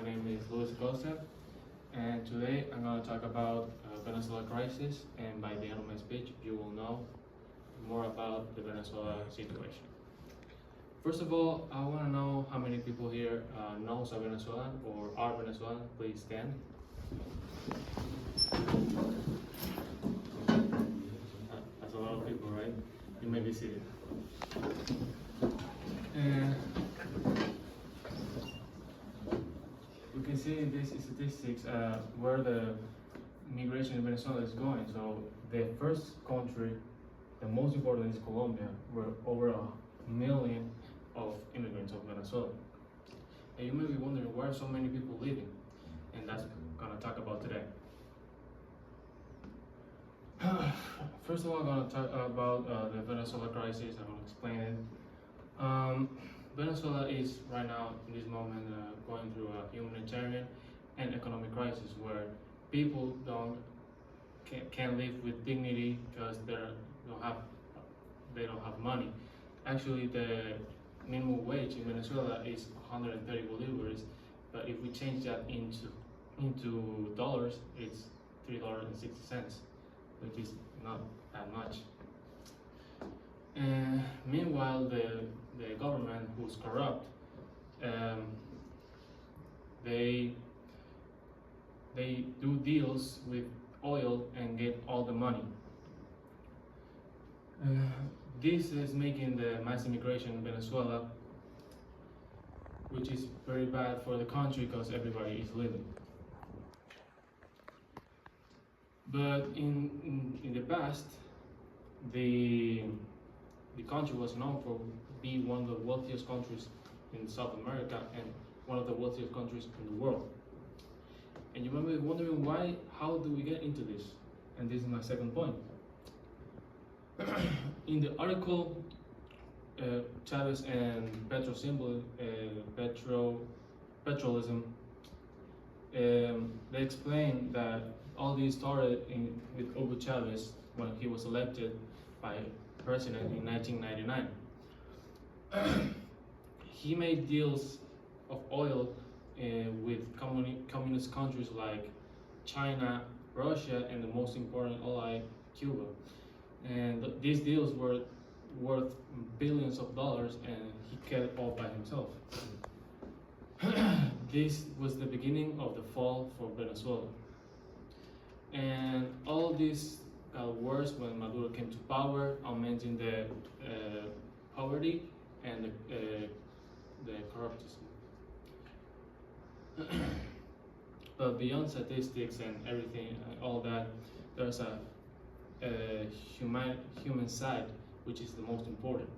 My name is Luis Costa, and today I'm going to talk about Venezuela crisis. And by the end of my speech, you will know more about the Venezuela situation. First of all, I want to know how many people here knows a Venezuelan or are Venezuelan. Please stand. That's a lot of people, right? You may be seated. And we can see in these statistics where the migration in Venezuela is going. So the first country, the most important is Colombia, where over 1 million of immigrants of Venezuela. And you may be wondering why are so many people leaving, and that's what I'm gonna talk about today. First of all, I'm gonna talk about the Venezuela crisis. I'm gonna explain it. Venezuela is right now, in this moment, going through a humanitarian and economic crisis where people can't live with dignity because they don't have money. Actually, the minimum wage in Venezuela is 130 bolivars, but if we change that into dollars, it's $3.60, which is not that much. And meanwhile, the government, who's corrupt, they do deals with oil and get all the money. This is making the mass immigration in Venezuela, which is very bad for the country because everybody is leaving. But in the past, the country was known for being one of the wealthiest countries in South America and one of the wealthiest countries in the world. And you may be wondering how do we get into this? And this is my second point. In the article, Chavez and petrolism, they explain that all this started with Hugo Chavez when he was elected by president in 1999. He made deals of oil with communist countries like China, Russia, and the most important ally, Cuba. And these deals were worth billions of dollars, and he kept it all by himself. This was the beginning of the fall for Venezuela. And all this got worse when Maduro came to power, augmenting the poverty and the corruption. But beyond statistics and everything, all that, there's a human side, which is the most important,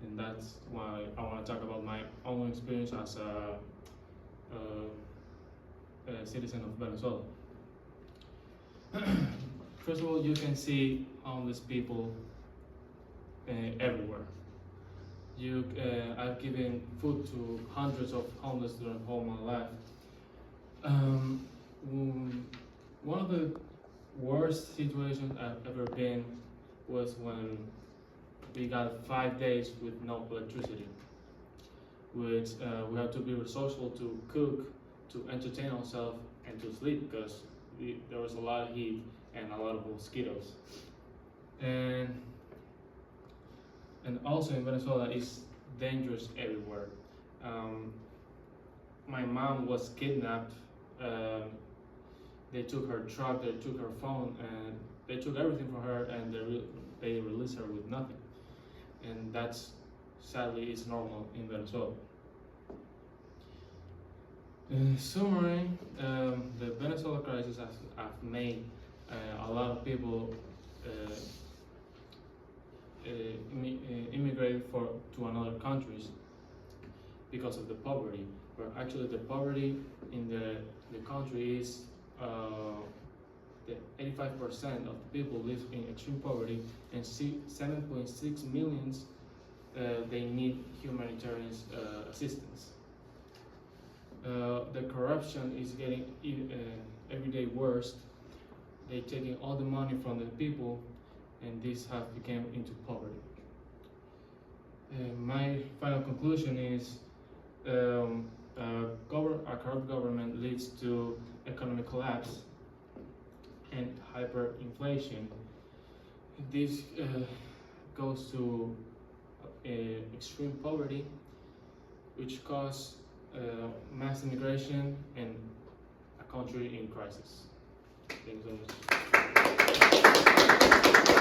and that's why I want to talk about my own experience as a citizen of Venezuela. First of all, you can see homeless people everywhere. I've given food to hundreds of homeless during all my life. One of the worst situations I've ever been was when we got 5 days with no electricity, which we had to be resourceful to cook, to entertain ourselves, and to sleep because there was a lot of heat and a lot of mosquitoes. And also in Venezuela, it's dangerous everywhere. My mom was kidnapped. They took her truck, they took her phone, and they took everything from her, and they released her with nothing. And that's sadly is normal in Venezuela. In summary, the Venezuela crisis has made a lot of people immigrate to another countries because of the poverty. But actually, the poverty in the country is the 85% of the people live in extreme poverty, and 7.6 million they need humanitarian assistance. The corruption is getting every day worse. They're taking all the money from the people, and this has become into poverty. My final conclusion is Our corrupt government leads to economic collapse and hyperinflation. This goes to extreme poverty, which causes mass immigration and a country in crisis. Thank you so much.